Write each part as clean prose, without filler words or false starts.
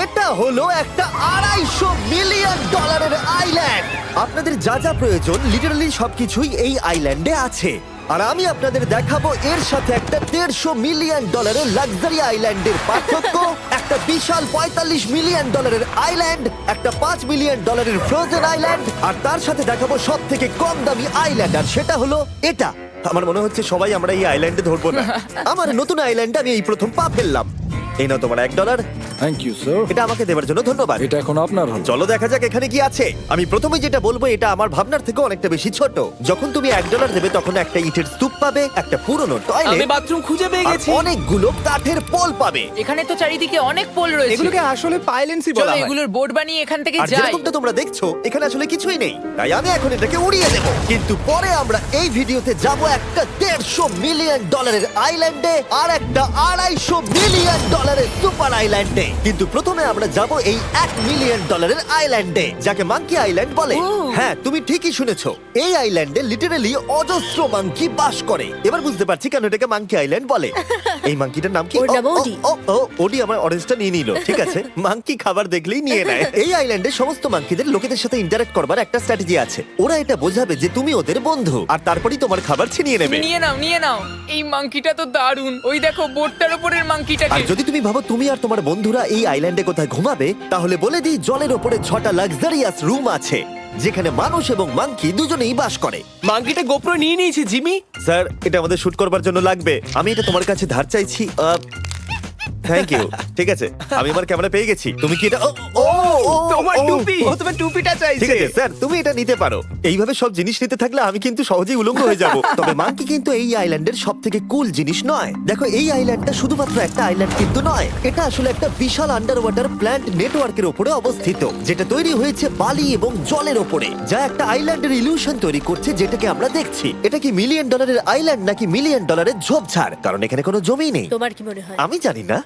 এটা হলো একটা $250 মিলিয়ন আইল্যান্ড। আপনাদের যা যা প্রয়োজন লিটারালি সবকিছুই এই আইল্যান্ডে আছে। আর আমি আপনাদের দেখাবো এর সাথে একটা $150 মিলিয়ন লাক্সারি আইল্যান্ডের পার্থক্য, একটা বিশাল $45 মিলিয়ন আইল্যান্ড, একটা $5 মিলিয়ন ফ্রোজেন আইল্যান্ড, আর তার সাথে দেখাবো সব থেকে কম দামি আইল্যান্ড, আর সেটা হলো এটা। আমার মনে হচ্ছে সবাই আমরা এই আইল্যান্ডে ধরবো না। আমার নতুন আইল্যান্ডে আমি এই প্রথম পা ফেললাম। এই নাও তোমার $1। Thank you sir. এটা আমাকে দেওয়ার জন্য ধন্যবাদ। এটা এখন আপনার হল। চলো দেখা যাক এখানে কি আছে। আমি প্রথমে যেটা বলবো এটা আমার ভাবনার থেকে অনেকটা বেশি ছোট। যখন তুমি $1 দেবে তখন একটা ইটের স্তূপ পাবে, একটা পুরনো আমি টয়লেট, বাথরুম খুঁজে পেয়ে আর গেছি। অনেকগুলো কাঠের পোল পাবে। এখানে তো চারিদিকে অনেক পোল রয়েছে। এগুলোকে আসলে পাইলেন্সি চলো বলা হয়। এগুলোর বোর্ড বানিয়ে এখান থেকে আর যাই। যেরকমটা তোমরা দেখছো এখানে আসলে কিছুই নেই, তাই আমি এখন এটাকে উড়িয়ে দেব। কিন্তু পরে আমরা এই ভিডিওতে যাব একটা $150 মিলিয়ন আইল্যান্ডে আর একটা $250 মিলিয়ন সুপার আইল্যান্ডে। কিন্তু প্রথমে আমরা যাব এই $1 মিলিয়ন আইল্যান্ডে, যাকে মাঙ্কি আইল্যান্ড বলে। হ্যাঁ, তুমি ঠিকই শুনেছো, এই আইল্যান্ডে লিটারালি অজস্র মাঙ্কি বাস করে। এবার বুঝতে পারছি কেন এটাকে মাঙ্কি আইল্যান্ড বলে। এই মাঙ্কিটার নাম কি? ওর নাম ওডি। ওডি আমার অরেঞ্জটা নিয়ে নিল। ঠিক আছে, মাঙ্কি খাবার দেখলেই নিয়ে নেয়। এই আইল্যান্ডে সমস্ত মাঙ্কিদের লোকেদের সাথে ইন্টারঅ্যাক্ট করবার একটা স্ট্র্যাটেজি আছে। ওরা এটা বোঝাবে যে তুমি ওদের বন্ধু, আর তারপরেই তোমার খাবার ছিনিয়ে নেবে। নিয়ে নাও নিয়ে নাও। এই মাংকিটা তো দারুণ। ওই দেখো বোর্ডটার উপরের আর মাংকিটাকে। যদি তুমি ভাবো তুমি আর তোমার বন্ধুরা এই আইল্যান্ডে কোথায় ঘুমাবে, তাহলে বলে দিই জলের ওপরে 6টা লাক্সারিয়াস রুম আছে, যেখানে মানুষ এবং মাঙ্কি দুজনেই বাস করে। মাঙ্কিটা গোপ্রো নিয়ে নিয়েছে জিমি। স্যার, এটা আমাদের শুট করবার জন্য লাগবে। আমি এটা তোমার কাছে ধার চাইছি। Thank you. ঠিক আছে, আমি আমার ক্যামেরা পেয়ে গেছি। তুমি কি এটা তোমার টুপি। ও তোমার টুপিটা ঠিক চাইছে। আছে স্যার, তুমি এটা নিতে পারো। এইভাবে সব জিনিস নিতে থাকলে আমি কিন্তু সহজেই উলঙ্গ হয়ে যাব। তবে মাঙ্কি কিন্তু এই আইল্যান্ডের সব থেকে কুল জিনিস নয়। দেখো, এই আইল্যান্ডটা শুধুমাত্র একটা আইল্যান্ড কিন্তু নয়, এটা আসলে একটা বিশাল আন্ডার ওয়াটার প্ল্যান্ট নেটওয়ার্কের উপরে অবস্থিত, যেটা তৈরি হয়েছে বালি এবং জলের উপরে, যা একটা আইল্যান্ডের ইলিউশন তৈরি করছে, যেটাকে আমরা দেখছি। এটা কি $1 মিলিয়ন আইল্যান্ড নাকি $1 মিলিয়ন ঝোপঝাড়? কারণ এখানে কোনো জমি নেই। তোমার কি মনে হয়? আমি জানি না।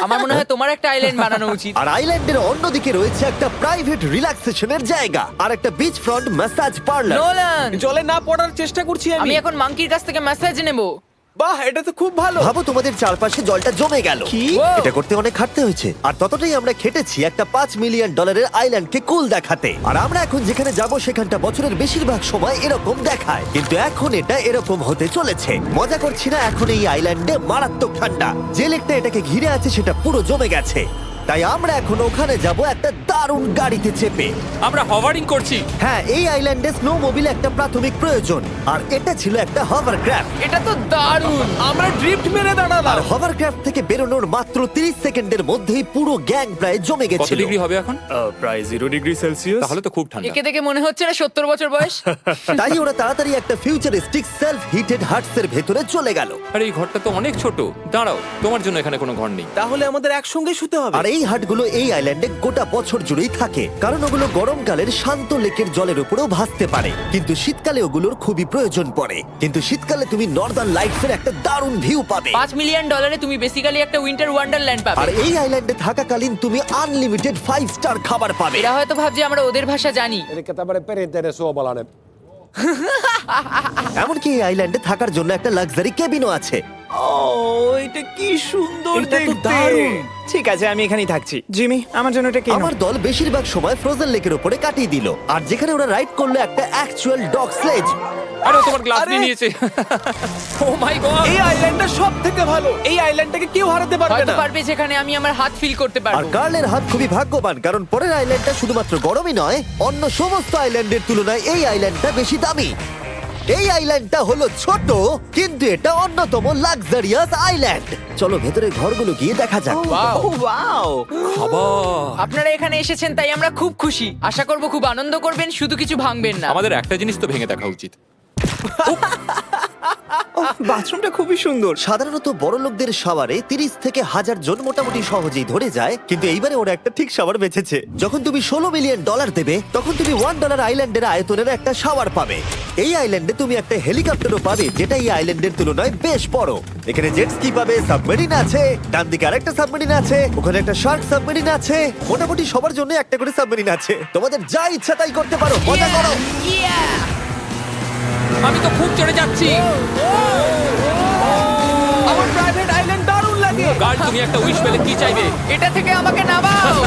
আমার মনে হয় তোমার একটা আইল্যান্ড বানানো উচিত। আর আইল্যান্ডের অন্যদিকে রয়েছে একটা প্রাইভেট রিল্যাক্সেশনের জায়গা আর একটা beach front massage parlour. Nolan, জলে না পড়ার চেষ্টা করছি আমি আমি। এখন মাংকির কাছ থেকে মেসেজ নেব। বাহ, এটা তো খুব ভালো। ভাবো তোমাদের চারপাশে জলটা জমে গেল। কি? এটা করতে অনেক খাটতে হয়েছে, আর ততটাই আমরা খেটেছি একটা $5 মিলিয়ন আইল্যান্ডকে কুল দেখাতে। আর আমরা এখন যেখানে যাব সেখানটা বছরের বেশিরভাগ সময় এরকম দেখায়, কিন্তু এখন এটা এরকম হতে চলেছে। মজা করছি না, এখন এই আইল্যান্ডে মারাত্মক ঠান্ডা। যে লেকটা এটাকে ঘিরে আছে সেটা পুরো জমে গেছে, তাই আমরা এখন ওখানে যাব একটা দারুণ গাড়িতে চেপে। আমরা হভারিং করছি। হ্যাঁ, এই আইল্যান্ডে স্নো মোবিল একটা প্রাথমিক প্রয়োজন, আর এটা ছিল একটা হভারক্রাফট। এটা তো দারুণ। আমরা ড্রিফট মেরে আর দাঁড়ালাম। হভারক্রাফট থেকে বেরোনোর মাত্র 30 সেকেন্ডের মধ্যেই পুরো গ্যাং প্রায় জমে কত গেছিল। ডিগ্রি হবে এখন? প্রায় 0 ডিগ্রি সেলসিয়াস। তাহলে তো খুব ঠান্ডা। একে দেখে মনে হচ্ছে না 70 বছর বয়স। তাই ওরা তাড়াতাড়ি একটা ফিউচারিস্টিক সেলফ হিটেড হাটস এর ভেতরে চলে গেল। আরে এই ঘরটা তো অনেক ছোট। দাঁড়াও, তোমার জন্য এখানে কোনো ঘর নেই। তাহলে আমাদের একসঙ্গে শুতে হবে। আর এই হাটগুলো এই আইল্যান্ডে গোটা বছর জুড়েই থাকে, কারণ ওগুলো গরমকালের শান্ত লেকের জলের উপরেও ভাসতে পারে, কিন্তু শীতকালে ওগুলোর খুবই প্রয়োজন পড়ে। কিন্তু শীতকালে তুমি নর্দার্ন লাইটস এর একটা দারুণ ভিউ পাবে। $5 মিলিয়ন তুমি বেসিক্যালি একটা উইন্টার ওয়ান্ডারল্যান্ড আর পাবে। এই আইল্যান্ডে থাকাকালীন তুমি আনলিমিটেড 5 স্টার খাবার পাবে। এরা হয়তো ভাবছে আমরা ওদের ভাষা জানি। Eli tämmöinen perinteinen suomalainen. এমনকি এই আইল্যান্ডে থাকার জন্য একটা লাক্সারি কেবিনও আছে। ও, এটা কি সুন্দর এটা তো দেখতে। দারুণ। ঠিক আছে, আমি এখানেই থাকছি। জিমি, আমার জন্য এটা কেন? আমার দল বেশিরভাগ সময় ফ্রোজেন লেকের উপরে কাটিয়ে দিল, আর যেখানে ওরা রাইড করলো একটা অ্যাকচুয়াল ডগ স্লেজ। আরে ও তোমার গ্লাস আরে! নিয়ে নিয়েছে। ও মাই গড। এই আইল্যান্ডটা সব থেকে ভালো। এই আইল্যান্ডটাকে কেউ হারাতে পারবে হয়তো না। পারবে যেখানে আমি আমার হাত ফিল করতে আর পারবো। কার্লের হাত খুবই ভাগ্যবান, কারণ পরের আইল্যান্ডটা শুধুমাত্র গরমই নয়, অন্য সমস্ত আইল্যান্ডের তুলনায় এই আইল্যান্ডটা বেশি দামি। এই আইল্যান্ডটা হলো ছোট, কিন্তু এটা অন্যতম লাক্সারিয়াস আইল্যান্ড। চলো ভেতরে ঘরগুলো গিয়ে দেখা যাক। Wow! ও ওয়াও। বাবা, আপনারা এখানে এসেছেন তাই আমরা খুব খুশি। আশা করব খুব আনন্দ করবেন, শুধু কিছু ভাঙবেন না। আমাদের একটা জিনিস তো ভেঙে দেখা উচিত। বাথরুমটা খুবই সুন্দর। সাধারণত বড় লোকদের শাওয়ারে 30 থেকে 1000 জন মোটামুটি সহজেই ধরে যায়, কিন্তু এইবারে ওরা একটা ঠিক শাওয়ার বেঁচেছে। যখন তুমি $16 মিলিয়ন দেবে, তখন তুমি $1 আইল্যান্ডের আয়তনের একটা শাওয়ার পাবে। এই আইল্যান্ডে তুমি একটা হেলিকপ্টারও পাবে, যেটা এই আইল্যান্ডের তুলনায় বেশ বড়। এখানে জেট স্কি পাবে, সাবমেরিন আছে, ডান দিকে আরেকটা সাবমেরিন আছে, ওখানে একটা শার্ক সাবমেরিন আছে। মোটামুটি সবার জন্য একটা করে সাবমেরিন আছে। তোমাদের যা ইচ্ছা তাই করতে পারো, মজা করো। আমি তো খুব চড়ে যাচ্ছি। আমার প্রাইভেট আইল্যান্ড দারুণ লাগে। গার্ড, তুমি একটা উইশ পেলে কি চাইবে? এটা থেকে আমাকে নামাও।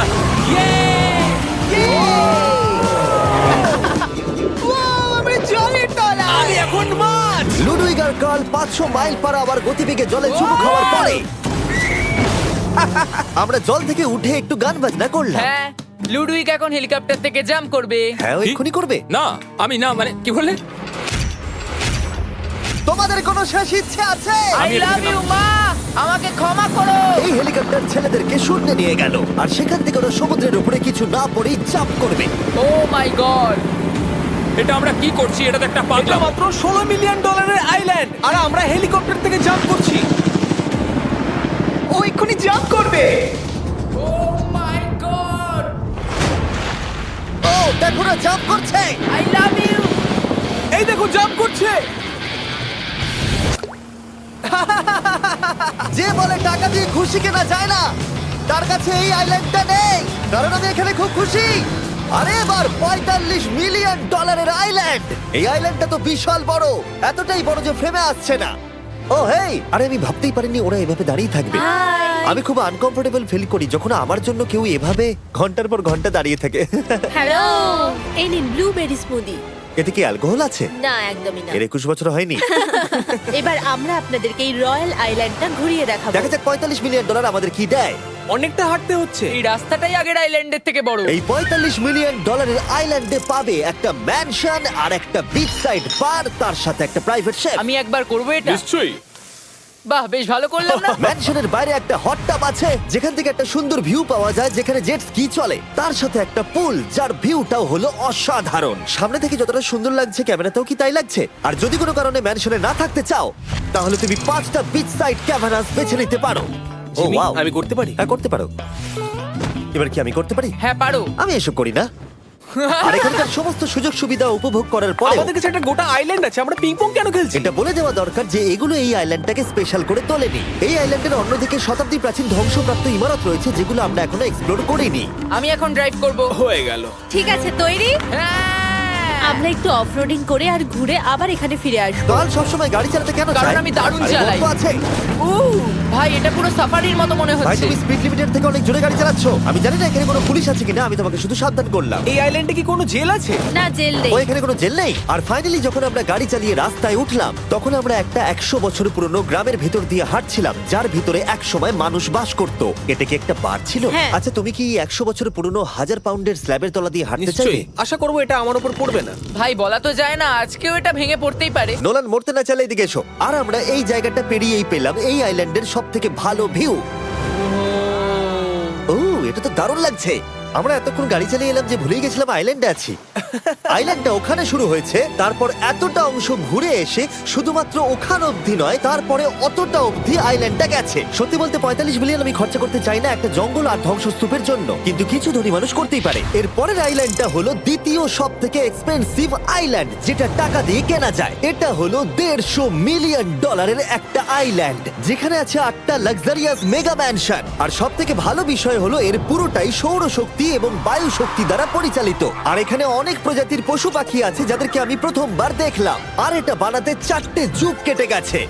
500 মাইল পার আওয়ার গতিবেগে জলে চুমু খাওয়ার পরে আমরা জল থেকে উঠে একটু গান বাজনা করলাম। হ্যাঁ লুডুইক এখন হেলিকপ্টার থেকে জাম্প করবে। হ্যাঁ ও এক্ষুনি করবে। না আমি না মানে কি বললে? তোমাদের কোনো শেষ ইচ্ছে আছে? আই লাভ ইউ মা, আমাকে ক্ষমা করো। এই হেলিকপ্টার ছেলেদেরকে শূন্যে নিয়ে গেল আর সেখান থেকে ওরা সমুদ্রের উপরে কিছু না পড়েই জাম্প করবে। ও মাই গড, এটা আমরা কি করছি? এটা তো একটা এটা পাগলাম। মাত্র $16 মিলিয়ন আইল্যান্ড আর আমরা হেলিকপ্টার থেকে জাম্প করছি। ও এক্ষুনি জাম্প করবে। ও মাই গড, ও দেখো না জাম্প করছে। I love you. এই দেখো জাম্প করছে। যে বলে টাকা দিয়ে খুশি কেনা যায় না, তার কাছে এই আইল্যান্ডটা নেই। কারণ আমি এখানে খুব খুশি। আরে এবার $45 মিলিয়ন আইল্যান্ড। এই আইল্যান্ডটা তো বিশাল বড়, এতটাই বড় যে ফ্রেমে আসছে না। ও হেই, আরে আমি ভাবতেই পারিনি ওরা এভাবে দাঁড়িয়ে থাকবে। আমি খুব আনকমফোর্টেবল ফিল করি যখন আমার জন্য কেউ এভাবে ঘন্টার পর ঘন্টা দাঁড়িয়ে থাকে। হ্যালো, এই নিন ব্লুবেরি স্মুদি। এতে কি অ্যালকোহল আছে? না, একদমই না। এর 21 বছর হয়নি। এবার আমরা আপনাদেরকে এই রয়্যাল আইল্যান্ডটা ঘুরিয়ে দেখাবো। দেখা যাক $45 মিলিয়ন আমাদের কি দেয়। অনেকটা হাঁটতে হচ্ছে। এই রাস্তাটাই আগের আইল্যান্ডের থেকে বড়। এই $45 মিলিয়ন আইল্যান্ডে পাবে একটা ম্যানশন আর একটা বিচ সাইড বার, তার সাথে একটা প্রাইভেট শেফ। আমি একবার করবো এটা। নিশ্চয়ই। বাহ, বেশ ভালো করলাম না? ম্যানশনের বাইরে একটা হট টাব আছে যেখান থেকে একটা সুন্দর ভিউ পাওয়া যায়, যেখানে জেট স্কি চলে। তার সাথে একটা পুল যার ভিউটাও হলো অসাধারণ। সামনে থেকে যতটা সুন্দর লাগছে ক্যামেরাতেও কি তাই লাগছে। আর যদি কোনো কারণে ম্যানশনে না থাকতে চাও তাহলে তুমি 5টা বিচ সাইড ক্যাভানাস বেছে নিতে পারো। ও জিমি, ওয়াও, আমি করতে পারি? হ্যাঁ করতে পারো। এবার কি আমি করতে পারি? হ্যাঁ পারো। আমি এসব করি না। আর এখানকার সমস্ত সুযোগ সুবিধা উপভোগ করার পরে আমাদের কাছে একটা গোটা আইল্যান্ড আছে, আমরা পিং পং কেন খেলছি? এটা বলে দেওয়া দরকার যে এগুলো এই আইল্যান্ডটাকে স্পেশাল করে তোলেনি। এই আইল্যান্ডের অন্যদিকে শতাব্দী প্রাচীন ধ্বংসপ্রাপ্ত ইমারত রয়েছে যেগুলো আমরা এখনো এক্সপ্লোর করিনি। আমি এখন ড্রাইভ করব। হয়ে গেল। ঠিক আছে, তৈরি? হ্যাঁ। আমরা একটু অফরোডিং করে আর ঘুরে আবার এখানে ফিরে আসবো। কাল সবসময় গাড়ি চালাতে কেন কারণ চায়? আমি দারুণ আরে চালাই। গল্প আছে। ভাই এটা পুরো সাফারির মতো মনে ভাই হচ্ছে। তুমি স্পিড লিমিটের থেকে অনেক জোরে গাড়ি চালাচ্ছ। আমি জানি না এখানে কোনো পুলিশ আছে কিনা, আমি তোমাকে শুধু সাবধান করলাম। এই আইল্যান্ডে কি কোনো জেল আছে? না, জেল নেই। ও এখানে কোনো জেল নেই। আর ফাইনালি যখন আমরা গাড়ি চালিয়ে রাস্তায় উঠলাম তখন আমরা একটা 100 বছর পুরনো গ্রামের ভেতর দিয়ে হাঁটছিলাম যার ভিতরে এক সময় মানুষ বাস করত। এটা কি একটা বার ছিল? হ্যাঁ। আচ্ছা তুমি কি 100 বছর পুরনো 1000 পাউন্ডের স্ল্যাবের তলা দিয়ে হাঁটতে চাইবে? নিশ্চয়ই। আশা করবো এটা আমার উপর পড়বে না। ভাই বলা তো যায় না, আজকেও এটা ভেঙে পড়তেই পারে। নোলান মরতে না চাইলে এদিকে এসো। আর আমরা এই জায়গাটা পেরিয়েই পেলাম এই আইল্যান্ডের সবথেকে ভালো ভিউ। ও এটা তো দারুণ লাগছে। আমরা এতক্ষণ গাড়ি চালিয়ে এলাম যে ভুলেই গেছিলাম আইল্যান্ডে আছি। আইল্যান্ডটা ওখানে শুরু হয়েছে, তারপর এতটা অংশ ঘুরে এসে শুধুমাত্র ওখান অবধি নয়, তারপরে অতটা অবধি আইল্যান্ডটা গেছে। সত্যি বলতে 45 মিলিয়ন আমি খরচা করতে চাই না একটা জঙ্গল আর ধ্বংসস্তূপের জন্য, কিন্তু কিছু ধনী মানুষ করতেই পারে। এর পরের আইল্যান্ডটা হলো দ্বিতীয় সব থেকে এক্সপেন্সিভ আইল্যান্ড, যেটা টাকা দিয়ে কেনা যায়। এটা হলো $150 মিলিয়ন একটা আইল্যান্ড যেখানে আছে 8টা লাক্সারিয়াস মেগা ম্যানশন। আর সব থেকে ভালো বিষয় হলো এর পুরোটাই সৌরশক্তি এবং বায়ু শক্তি দ্বারা পরিচালিত। আর এখানে অনেক প্রজাতির পশু পাখি আছে যাদেরকে আমি প্রথমবার দেখলাম। আর এটা বানাতে 4টে যুগ কেটে গেছে।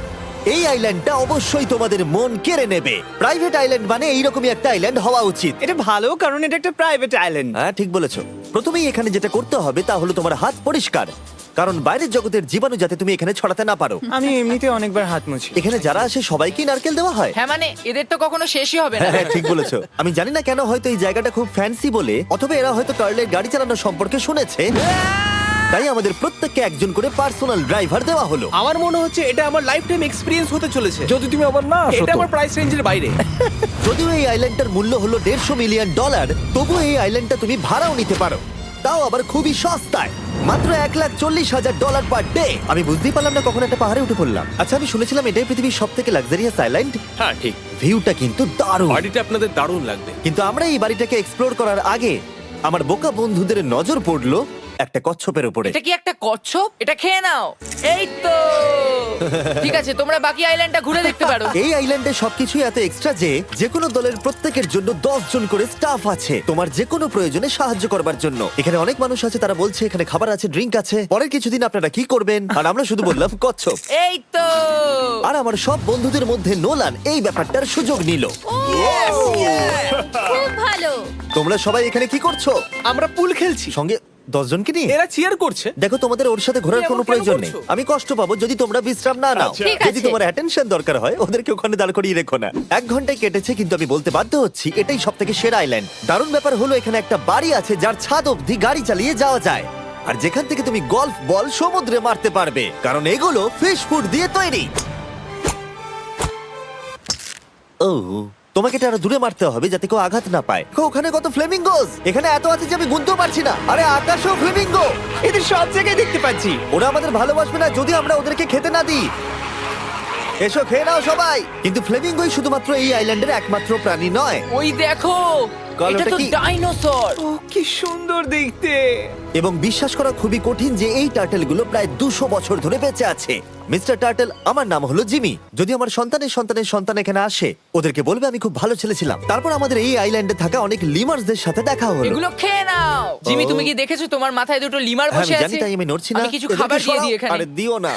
এই আইল্যান্ডটা অবশ্যই তোমাদের মন কেড়ে নেবে। প্রাইভেট আইল্যান্ড মানে এইরকমই একটা আইল্যান্ড হওয়া উচিত। এটা ভালো কারণ এটা একটা প্রাইভেট আইল্যান্ড। হ্যাঁ ঠিক বলেছো। প্রথমেই এখানে যেটা করতে হবে তা হলো তোমার হাত পরিষ্কার, কারণ বাইরের জগতের জীবাণু যাতে তুমি এখানে ছড়াতে না পারো। আমি এমনিতে অনেকবার হাত মুছি। এখানে যারা আসে সবাইকেই নারকেল দেওয়া হয়। হ্যাঁ মানে এদের তো কখনো শেষই হবে না। হ্যাঁ ঠিক বলেছো। আমি জানি না কেন, হয়তো এই জায়গাটা খুব ফ্যান্সি বলে, অথবা এরা হয়তো কার্লের গাড়ি চালানো সম্পর্কে শুনেছে, তাই আমাদের প্রত্যেককে একজন করে পার্সোনাল ড্রাইভার দেওয়া হলো। আমার মনে হচ্ছে এটা আমার লাইফ টাইম এক্সপেরিয়েন্স হতে চলেছে। যদি তুমি আবার না আসো এটা তো। আমার প্রাইস রেঞ্জের বাইরে। যদিও এই আইল্যান্ডটার মূল্য হলো $150 মিলিয়ন, তবুও এই আইল্যান্ডটা তুমি ভাড়াও নিতে পারো, তাও আবার খুবই সস্তায়, মাত্র $140,000 পার ডে। আমি বুঝতেই পারলাম না কখন একটা পাহাড়ে উঠে পড়লাম। আচ্ছা আমি শুনেছিলাম এটাই পৃথিবীর সব থেকে লাক্সারিয়াস আইল্যান্ড। হ্যাঁ ঠিক, ভিউটা কিন্তু দারুণ। বাড়িটা আপনাদের দারুণ লাগবে। কিন্তু আমরা এই বাড়িটাকে এক্সপ্লোর করার আগে আমার বোকা বন্ধুদের নজর পড়লো একটা কচ্ছপের উপরে। এটা কি একটা কচ্ছপ? এটা খেয়ে নাও। এই তো ঠিক আছে, তোমরা বাকি আইল্যান্ডটা ঘুরে দেখতে পারো। এই আইল্যান্ডে সবকিছু এত এক্সট্রা যে কোনো দলের প্রত্যেকের জন্য 10 জন করে স্টাফ আছে তোমার যে কোনো প্রয়োজনে সাহায্য করবার জন্য। এখানে অনেক মানুষ আছে, তারা বলছে এখানে খাবার আছে, ড্রিঙ্ক আছে, পরের কিছুদিন আপনারা কি করবেন, আর আমরা শুধু বললাম কচ্ছপ। এই তো আর আমার সব বন্ধুদের মধ্যে নোলান এই ব্যাপারটার সুযোগ নিল। খুব ভালো। তোমরা সবাই এখানে কি করছো? আমরা পুল খেলছি। সঙ্গে 10 জনকে নিয়ে এরা চিয়ার করছে। দেখো, তোমাদের ওর সাথে ঘোরার তুমি কোনো এমন কেন প্রয়োজন নেই। করছো? আমি কষ্ট পাবো যদি তোমরা বিশ্রাম না নাও। ঠিক যদি আছে। তোমার অ্যাটেনশন দরকার হয়, ওদেরকে ওখানে দাঁড় করিয়ে রেখো না। 1 ঘন্টায় কেটেছে, কিন্তু আমি বলতে বাধ্য হচ্ছি এটাই সবথেকে সেরা আইল্যান্ড। দারুণ ব্যাপার হলো এখানে একটা বাড়ি আছে যার ছাদ অবধি গাড়ি চালিয়ে যাওয়া যায়, আর যেখান থেকে তুমি গলফ বল সমুদ্রে মারতে পারবে, কারণ এগুলো ফিশ ফুড দিয়ে তৈরি। ও, তোমাকে এটা আরো দূরে মারতে হবে যাতে কেউ আঘাত না পায়। ওখানে কত ফ্লেমিঙ্গোস! এখানে এত আছে যে আমি গুনতেও পারছি না। আরে আকাশেও ফ্লেমিঙ্গো! এদের সব জায়গায় দেখতে পাচ্ছি। ওরা আমাদের ভালোবাসবে না যদি আমরা ওদেরকে খেতে না দিই। এসো, খেয়ে নাও সবাই। কিন্তু ফ্লেমিঙ্গোই শুধুমাত্র এই আইল্যান্ডের একমাত্র প্রাণী নয়। ওই দেখো, কাল এটা ওটা তো কি? ডাইনোসর। ও কি সুন্দর দেখতে। এবং বিশ্বাস করা খুবই কঠিন যে এই টার্টেলগুলো প্রায় 200 বছর ধরে বেঁচে আছে। মিস্টার টার্টেল, আমার নাম হলো জিমি। যদি আমার সন্তানের সন্তানের সন্তান এখানে আসে, ওদেরকে বলবে আমি খুব ভালো ছেলে ছিলাম। তারপর আমাদের এই আইল্যান্ডে থাকা অনেক লিমার্সদের সাথে দেখা হলো। এগুলো খেয়ে নাও। জিমি, তুমি কি দেখেছো তোমার মাথায় দুটো লিমার হ্যাঁ, বসে আমি জানি, আছে? তাই আমি নড়ছি না। আমি কিছু এদেরকে খাবার দিয়ে সরাও। দিই এখানে। আরে দিও না।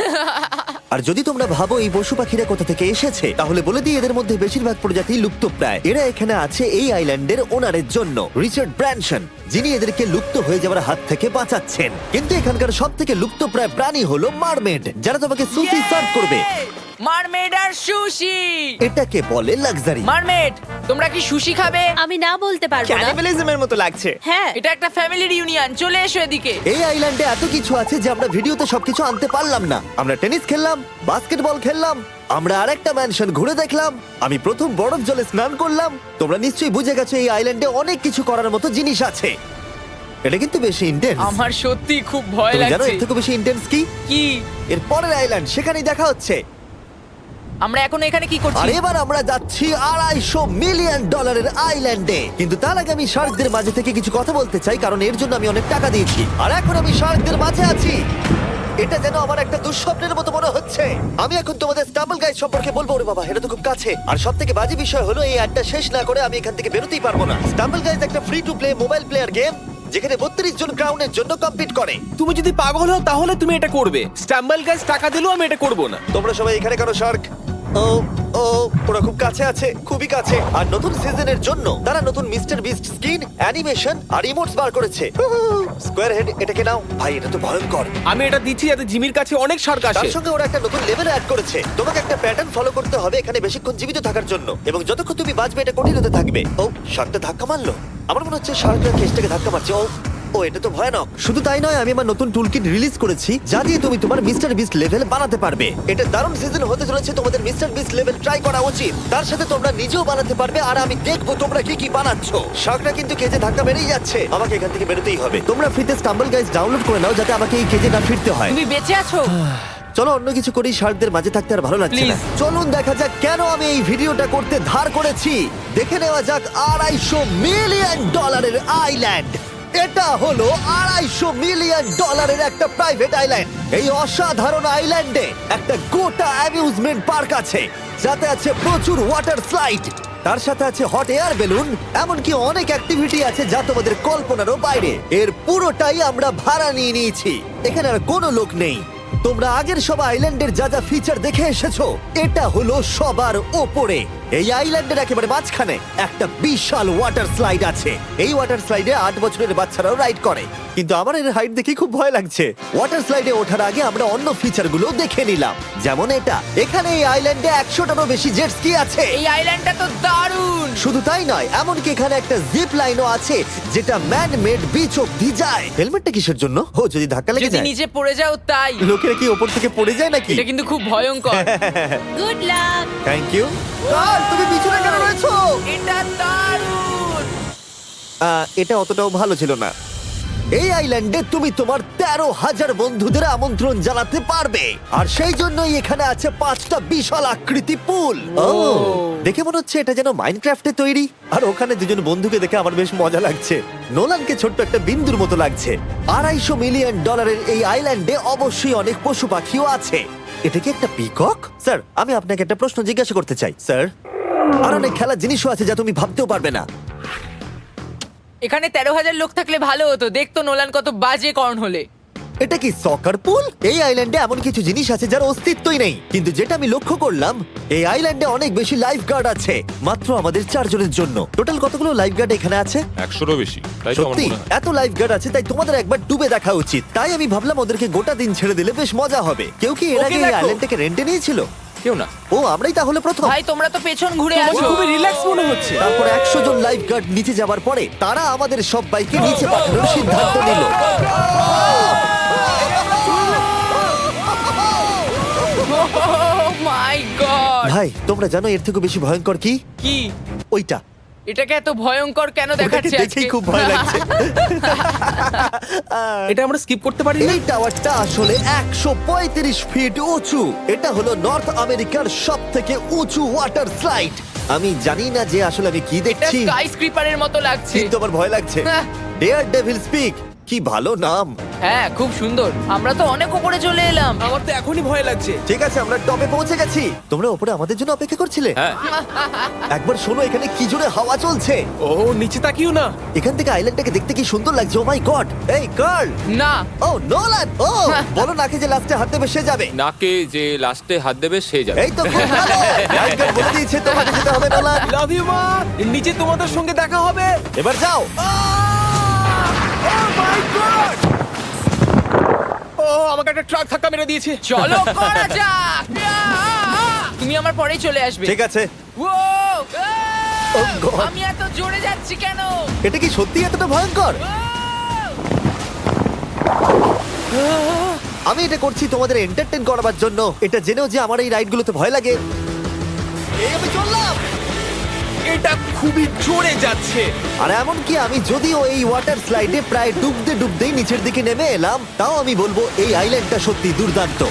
আর যদি তোমরা ভাবো এই পশু পাখিরা কোথা থেকে এসেছে, তাহলে বলে দিই এদের মধ্যে বেশিরভাগ প্রজাতি লুপ্তপ্রায়। এরা এখানে আছে এই আইল্যান্ডের ওনারের জন্য, রিচার্ড ব্র্যানসন, যিনি এদেরকে লুপ্ত হয়ে যাওয়ার হাত থেকে বাঁচাচ্ছেন। কিন্তু এখানকার সব থেকে লুপ্তপ্রায় প্রাণী হলো মারমেড, যারা তোমাকে সুশি সার্ভ করবে। মারমেড আর সুশি। এটাকে বলে লাক্সারি। মারমেড, তোমরা কি সুশি খাবে? আমি না বলতে পারবো না। ক্যানিবালিজমের মতো লাগছে। হ্যাঁ, এটা একটা ফ্যামিলি রিউনিয়ন, চলে এসো এদিকে। এই আইল্যান্ডে এত কিছু আছে যে আমরা ভিডিওতে সবকিছু আনতে পারলাম না। আমরা টেনিস খেললাম, বাস্কেটবল খেললাম, আমরা আরেকটা ম্যানশন ঘুরে দেখলাম, আমি প্রথম বরফ জলে স্নান করলাম। তোমরা নিশ্চয়ই বুঝে গেছো এই আইল্যান্ডে অনেক কিছু করার মতো জিনিস আছে। এটা কিন্তু বেশি ইন্টেন্স। আমার সত্যি খুব ভয় তুমি জানো লাগছে। এর থেকে বেশি ইন্টেন্স কি? কি? এর পরের আইল্যান্ড, সেখানেই দেখা হচ্ছে। আমরা এখন এখানে কি আর করছি? এবার আমরা যাচ্ছি $250 মিলিয়ন আইল্যান্ডে। কিন্তু তার আগে আমি শার্কদের মাঝে থেকে কিছু কথা বলতে চাই, কারণ এর জন্য আমি অনেক টাকা দিয়েছি। আর এখন আমি শার্কদের মাঝে আছি। এটা যেন আমার একটা দুঃস্বপ্নের মতো মনে হচ্ছে। আমি এখন তোমাদের স্টাম্বল গাইড সম্পর্কে বলবো। ওরে বাবা, এটা তো খুব কাছে। আর সব থেকে বাজে বিষয় হলো এই অ্যাডটা শেষ না করে আমি এখান থেকে বেরোতেই পারবো না। স্টাম্বল গাইজ একটা free to play mobile player game, যেখানে 32 জন ক্রাউনের জন্য কম্পিট করে। তুমি যদি পাগল হও তাহলে তুমি এটা করবে। স্ট্যাম্বল গাইজ টাকা দিলেও আমি এটা করব না। তোমরা সবাই এখানে কেন শার্ক? ও ও, ওরা খুব কাছে আছে, খুবই কাছে। আর নতুন সিজনের জন্য তারা নতুন মিস্টার বিস্ট স্কিন, অ্যানিমেশন আর ইমোটস বার করেছে। স্কোয়ার হেড, এটাকে নাও ভাই, এটা তো ভয়ঙ্কর। আমি এটা দিচ্ছি যাতে জিমির কাছে অনেক সার্ক আসে। তার সঙ্গে ওরা একটা নতুন লেভেল অ্যাড করেছে। তোমাকে একটা প্যাটার্ন ফলো করতে হবে এখানে বেশিক্ষণ জীবিত থাকার জন্য, এবং যতক্ষণ তুমি বাঁচবে এটা কঠিন হতে থাকবে। ও, শার্কটা ধাক্কা মারলো। আমার মনে হচ্ছে শার্কটা কেসটাকে ধাক্কা মারছে। ও, এটা তো ভয়ানক। শুধু তাই নয়, আমি আমার নতুন টুলকিট রিলিজ করেছি যা দিয়ে তুমি তোমার মিস্টার বিস্ট লেভেল বানাতে পারবে। এটা দারুণ সিজন হতে চলেছে, তোমাদের মিস্টার বিস্ট লেভেল ট্রাই করা উচিত। তার সাথে তোমরা নিজেও বানাতে পারবে, আর আমি দেখবো তোমরা কি কি বানাচ্ছো। শার্কটা কিন্তু কেজে ধাক্কা মেরেই যাচ্ছে, আমাকে এখান থেকে বেরোতেই হবে। তোমরা ফ্রিতে স্টাম্বল গাইজ ডাউনলোড করে নাও যাতে আমাকে এই কেজে না ফিরতে হয়। তুমি বেঁচে আছো? চলো অন্য কিছু করি, শার্কদের মাঝে থাকতে আর ভালো লাগছে না। Please. চলুন দেখা যাক কেন আমি এই ভিডিওটা করতে ধার করেছি। দেখে নেওয়া যাক $250 মিলিয়ন আইল্যান্ড। এটা হলো $250 মিলিয়ন একটা প্রাইভেট আইল্যান্ড। এই অসাধারণ আইল্যান্ডে একটা গোটা অ্যামিউজমেন্ট পার্ক আছে, যাতে আছে প্রচুর ওয়াটার স্লাইড, তার সাথে আছে হট এয়ার বেলুন, এমনকি অনেক অ্যাক্টিভিটি আছে যা তোমাদের কল্পনারও বাইরে। এর পুরোটাই আমরা ভাড়া নিয়ে নিয়েছি। এখানে আর কোনো লোক নেই। তোমরা আগের সব আইল্যান্ডের যা যা ফিচার দেখে এসেছো, এটা হলো সবার ওপরে। এই আইল্যান্ডের একেবারে মাঝখানে একটা বিশাল ওয়াটার স্লাইড আছে। এই ওয়াটার স্লাইডে 8 বছরের বাচ্চারাও রাইড করে, কিন্তু আমার এর হাইট দেখে খুব ভয় লাগছে। ওয়াটার স্লাইডে ওঠার আগে আমরা অন্য ফিচারগুলো দেখে নিলাম, যেমন এটা। এখানে এই আইল্যান্ডে 100টারও বেশি জেট স্কি আছে। এই আইল্যান্ডটা তো দারুণ। শুধু তাই নয়, এমনকি এখানে একটা জিপ লাইনও আছে যেটা ম্যান মেড বিচ অব্দি যায়। হেলমেটটা কিসের জন্য? ও, যদি ধাক্কা লেগে যদি যায়। নিচে পড়ে যাও তাই। লোকেরা কি ওপর থেকে পড়ে যায় নাকি? এটা কিন্তু খুব ভয়ঙ্কর। Good luck. Thank you. তুমি পিছনে কেন রয়েছো? এটা দারুণ। এটা অতটাও ভালো ছিল না। এই আইল্যান্ডে তুমি তোমার 13,000 বন্ধুদের আমন্ত্রণ জানাতে পারবে, আর সেই জন্যই এখানে আছে 5টা বিশাল আকৃতি পুল। দেখে মনে হচ্ছে এটা যেন মাইনক্রাফটে তৈরি। আর ওখানে দুজন বন্ধুকে দেখে আমার বেশ মজা লাগছে। নোলানকে ছোট্ট একটা বিন্দুর মতো লাগছে। $250 মিলিয়ন এই আইল্যান্ডে অবশ্যই অনেক পশু পাখিও আছে। এটা কি একটা পিকক? স্যার, আমি আপনাকে একটা প্রশ্ন জিজ্ঞাসা করতে চাই। স্যার, আর অনেক খেলার জিনিসও আছে যা তুমি ভাবতেও পারবে না। এখানে 13,000 লোক থাকলে ভালো হতো, দেখতো নোলান কত বাজে কর্ন হলে। এটা কি সকার পুল? এই আইল্যান্ডে এমন কিছু জিনিস আছে যার অস্তিত্বই নেই, কিন্তু যেটা আমি লক্ষ্য করলাম এই আইল্যান্ডে অনেক বেশি লাইফ গার্ড আছে মাত্র আমাদের 4 জনের জন্য। টোটাল কতগুলো লাইফ গার্ড এখানে আছে? 100-এরও বেশি, তাই তো আমার সত্যি মনে হয়। এত লাইফ গার্ড আছে, তাই তোমাদের একবার ডুবে দেখা উচিত। তাই আমি ভাবলাম ওদেরকে গোটা দিন ছেড়ে দিলে বেশ মজা হবে। কেউ কি এর ওকে আগে এই দেখো। আইল্যান্ডটাকে রেন্টে নিয়েছিল? কেউ না। ও, আমরাই তাহলে প্রথম। ভাই তোমরা তো পেছন ঘুরে তোমাকে আছো। খুবই রিল্যাক্স মনে হচ্ছে। তারপর 100 জন লাইফ গার্ড নিচে যাবার পরে তারা আমাদের সব বাইকে নিচে পাঠানোর সিদ্ধান্ত নিল। মাই গড, ভাই, তোমরা জানো এর থেকে বেশি ভয়ঙ্কর কি? কি ওইটা। এটাকে এত ভয়ঙ্কর কেন ওটাকে দেখাচ্ছে দেখেই আজকে? খুব ভয় লাগছে। এটা আমরা স্কিপ করতে পারি না? এই টাওয়ারটা আসলে 135 ফিট উঁচু। এটা হলো নর্থ আমেরিকার সবথেকে উঁচু ওয়াটার স্লাইড। আমি জানি না যে আসলে আমি কি এটা দেখছি, স্কাই স্ক্রিপারের মতো লাগছে। কিন্তু আমার ভয় লাগছে। হ্যাঁ। ডেয়ার ডেভিল স্পিক, কি ভালো নাম। হ্যাঁ, খুব সুন্দর। আমরা তো অনেক উপরে চলে এলাম। আমার তো এখনই ভয় লাগছে। ঠিক আছে, আমরা টপে পৌঁছে গেছি। তোমরা উপরে আমাদের জন্য অপেক্ষা করছিলে? হ্যাঁ, একবার শোনো, এখানে কি জোরে হাওয়া চলছে। ও নিচে তাকিও না। এখান থেকে আইল্যান্ডটাকে দেখতে কি সুন্দর লাগছে। ও মাই গড। এই কার্ল। না, ও নোলান। ও বলো নাকি যে লাস্টে হাত দেবে সে যাবে। নাকে যে লাস্টে হাত দেবে সে যাবে। এই তো খুব ভালো। লাইফগার্ড বলে দিয়েছে তোমাকে যেতে হবে নোলান। লাভ ইউ মা। নিচে তোমাদের সঙ্গে দেখা হবে। এবার যাও। ও আমাকে একটা ট্রাক ধাক্কা মেরে দিয়েছে। চলো করা যাক। তুমি আমার পরেই চলে আসবে। ঠিক আছে। ও, Oh God! আমি এত জোরে যাচ্ছি কেন? এটা কি সত্যি এতটা ভয়ঙ্কর? আমি এটা করছি তোমাদের এন্টারটেইন করার জন্য। এটা জেনেও যে আমার এই রাইডগুলোতে ভয় লাগে। এই আমি চললাম। এটা খুবই জোরে যাচ্ছে। আর এমনকি আমি যদিও এই ওয়াটার স্লাইডে প্রায় ডুবতেই নিচের দিকে নেমে এলাম, তাও আমি বলবো এই আইল্যান্ডটা সত্যি দুর্দান্ত।